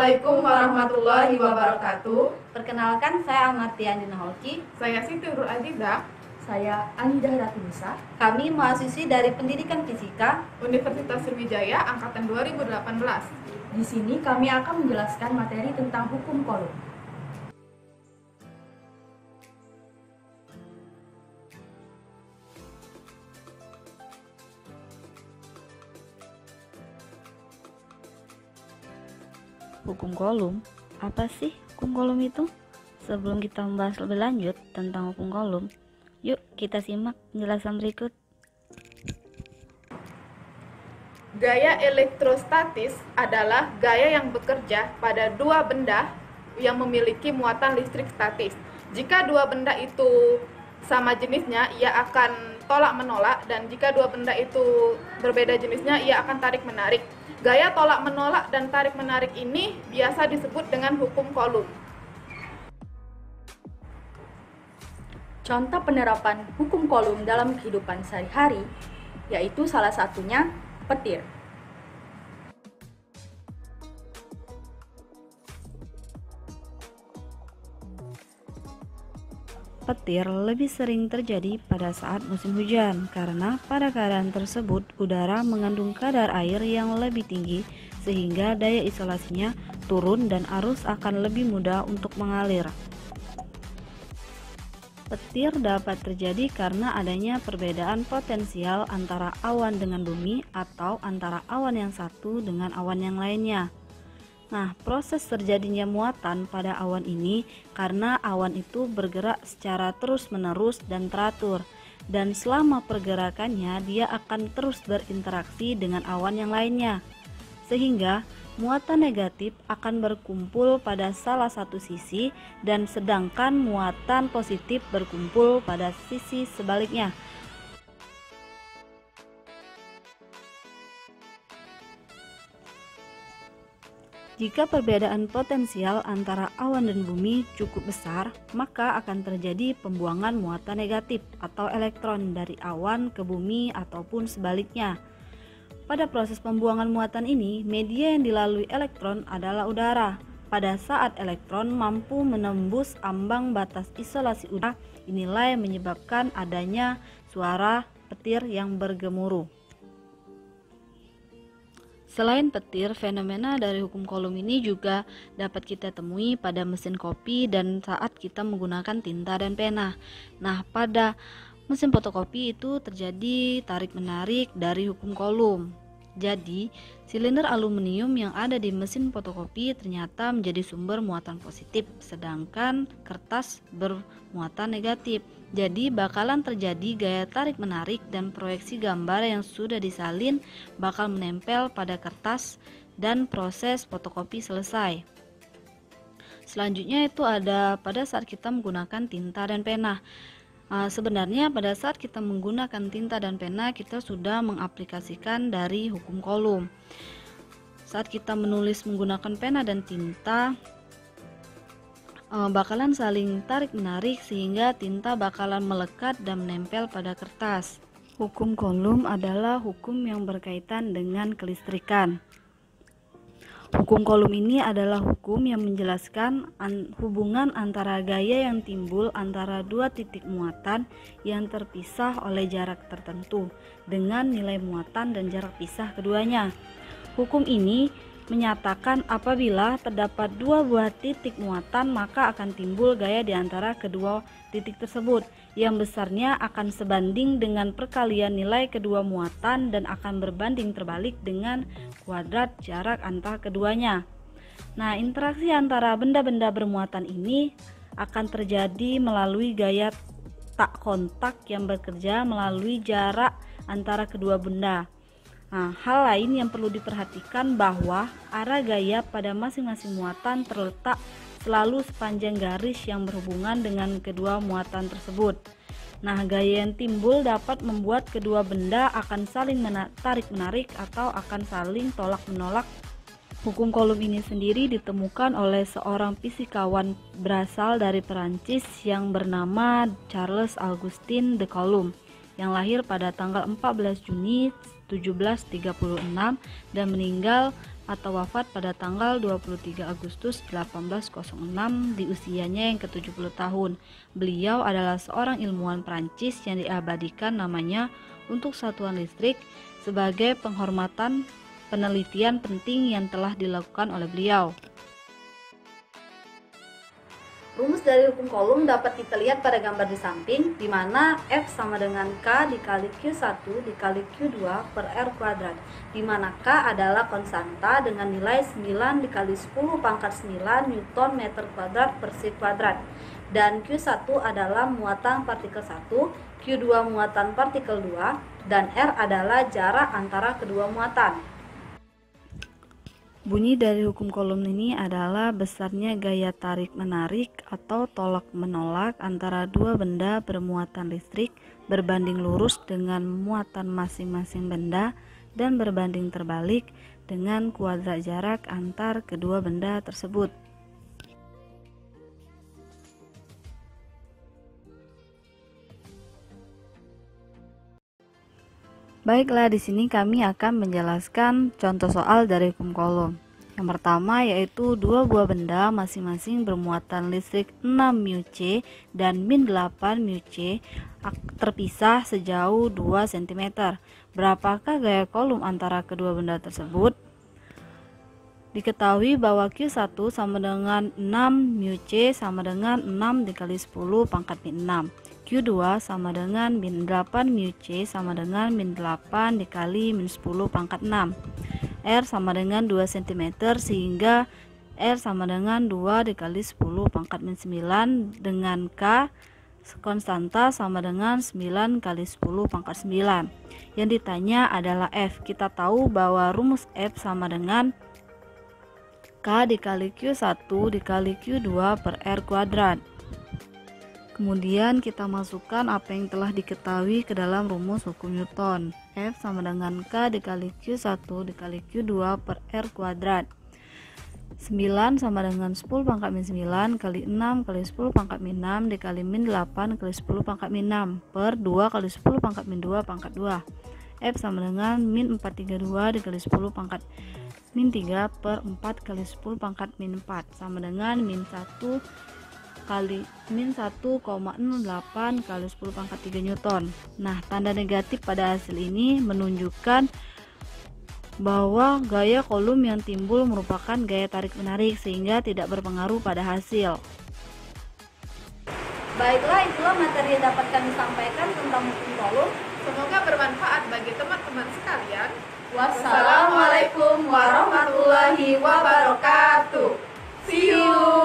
Assalamualaikum warahmatullahi wabarakatuh. Perkenalkan, saya Amartian Dinaholki. Saya Siti Nurul Aziza. Saya Anidah Ratinisa. Kami mahasiswi dari Pendidikan Fisika Universitas Sriwijaya Angkatan 2018. Di sini kami akan menjelaskan materi tentang hukum kolom. Hukum kolom, apa sih hukum kolom itu? Sebelum kita membahas lebih lanjut tentang hukum kolom, yuk kita simak penjelasan berikut. Gaya elektrostatis adalah gaya yang bekerja pada dua benda yang memiliki muatan listrik statis. Jika dua benda itu sama jenisnya, ia akan tolak-menolak, dan jika dua benda itu berbeda jenisnya, ia akan tarik-menarik. Gaya tolak-menolak dan tarik-menarik ini biasa disebut dengan hukum kolom. Contoh penerapan hukum kolom dalam kehidupan sehari-hari yaitu salah satunya petir. Petir lebih sering terjadi pada saat musim hujan karena pada keadaan tersebut udara mengandung kadar air yang lebih tinggi sehingga daya isolasinya turun dan arus akan lebih mudah untuk mengalir. Petir dapat terjadi karena adanya perbedaan potensial antara awan dengan bumi atau antara awan yang satu dengan awan yang lainnya. Nah, proses terjadinya muatan pada awan ini karena awan itu bergerak secara terus-menerus dan teratur, dan selama pergerakannya dia akan terus berinteraksi dengan awan yang lainnya, sehingga muatan negatif akan berkumpul pada salah satu sisi dan sedangkan muatan positif berkumpul pada sisi sebaliknya. Jika perbedaan potensial antara awan dan bumi cukup besar, maka akan terjadi pembuangan muatan negatif atau elektron dari awan ke bumi ataupun sebaliknya. Pada proses pembuangan muatan ini, media yang dilalui elektron adalah udara. Pada saat elektron mampu menembus ambang batas isolasi udara, inilah yang menyebabkan adanya suara petir yang bergemuruh. Selain petir, fenomena dari hukum kolom ini juga dapat kita temui pada mesin kopi dan saat kita menggunakan tinta dan pena. Nah, pada mesin fotokopi itu terjadi tarik-menarik dari hukum kolom. Jadi, silinder aluminium yang ada di mesin fotokopi ternyata menjadi sumber muatan positif, sedangkan kertas bermuatan negatif. Jadi, bakalan terjadi gaya tarik-menarik dan proyeksi gambar yang sudah disalin bakal menempel pada kertas dan proses fotokopi selesai. Selanjutnya itu ada pada saat kita menggunakan tinta dan pena. Sebenarnya pada saat kita menggunakan tinta dan pena, kita sudah mengaplikasikan dari hukum kolom. Saat kita menulis menggunakan pena dan tinta, bakalan saling tarik-menarik sehingga tinta bakalan melekat dan menempel pada kertas. Hukum kolom adalah hukum yang berkaitan dengan kelistrikan. Hukum kolom ini adalah hukum yang menjelaskan hubungan antara gaya yang timbul antara dua titik muatan yang terpisah oleh jarak tertentu dengan nilai muatan dan jarak pisah keduanya. Hukum ini menyatakan apabila terdapat dua buah titik muatan maka akan timbul gaya di antara kedua titik tersebut yang besarnya akan sebanding dengan perkalian nilai kedua muatan dan akan berbanding terbalik dengan kuadrat jarak antara keduanya. Nah, interaksi antara benda-benda bermuatan ini akan terjadi melalui gaya tak kontak yang bekerja melalui jarak antara kedua benda. Nah, hal lain yang perlu diperhatikan bahwa arah gaya pada masing-masing muatan terletak selalu sepanjang garis yang berhubungan dengan kedua muatan tersebut. Nah, gaya yang timbul dapat membuat kedua benda akan saling tarik-menarik atau akan saling tolak-menolak. Hukum kolom ini sendiri ditemukan oleh seorang fisikawan berasal dari Perancis yang bernama Charles Augustin de Coulomb yang lahir pada tanggal 14 Juni 1736 dan meninggal atau wafat pada tanggal 23 Agustus 1806 di usianya yang ke-70 tahun. Beliau adalah seorang ilmuwan Prancis yang diabadikan namanya untuk satuan listrik sebagai penghormatan penelitian penting yang telah dilakukan oleh beliau. Rumus dari hukum Coulomb dapat kita lihat pada gambar di samping, di mana F sama dengan K dikali Q1 dikali Q2 per R kuadrat, di mana K adalah konstanta dengan nilai 9 dikali 10 pangkat 9 Newton meter kuadrat per sek kuadrat, dan Q1 adalah muatan partikel 1, Q2 muatan partikel 2, dan R adalah jarak antara kedua muatan. Bunyi dari hukum Coulomb ini adalah besarnya gaya tarik-menarik atau tolak-menolak antara dua benda bermuatan listrik berbanding lurus dengan muatan masing-masing benda dan berbanding terbalik dengan kuadrat jarak antar kedua benda tersebut. Baiklah, di sini kami akan menjelaskan contoh soal dari hukum Coulomb. Yang pertama yaitu dua buah benda masing-masing bermuatan listrik 6 μc dan min 8 μc terpisah sejauh 2 cm. Berapakah gaya Coulomb antara kedua benda tersebut? Diketahui bahwa Q1 sama dengan 6 μc sama dengan 6 dikali 10 pangkat min 6. Q2 sama dengan min 8 μc sama dengan min 8 dikali min 10 pangkat 6. R sama dengan 2 cm sehingga R sama dengan 2 dikali 10 pangkat min 9 dengan K konstanta sama dengan 9 kali 10 pangkat 9. Yang ditanya adalah F. Kita tahu bahwa rumus F sama dengan K dikali Q1 dikali Q2 per R kuadrat. Kemudian kita masukkan apa yang telah diketahui ke dalam rumus hukum Newton. F sama dengan K dikali Q1 dikali Q2 per R kuadrat. 9 sama dengan 10 pangkat min 9 kali 6 kali 10 pangkat min 6 dikali min 8 kali 10 pangkat min 6 per 2 kali 10 pangkat min 2 pangkat 2. F sama dengan min 432 dikali 10 pangkat min 3 per 4 kali 10 pangkat min 4 sama dengan min 1 kali min 1,08 kali 10 pangkat 3 Newton. Nah, tanda negatif pada hasil ini menunjukkan bahwa gaya Coulomb yang timbul merupakan gaya tarik-menarik sehingga tidak berpengaruh pada hasil. Baiklah, itulah materi yang dapat kami sampaikan tentang hukum Coulomb. Semoga bermanfaat bagi teman-teman sekalian. Wassalamualaikum warahmatullahi wabarakatuh. See you.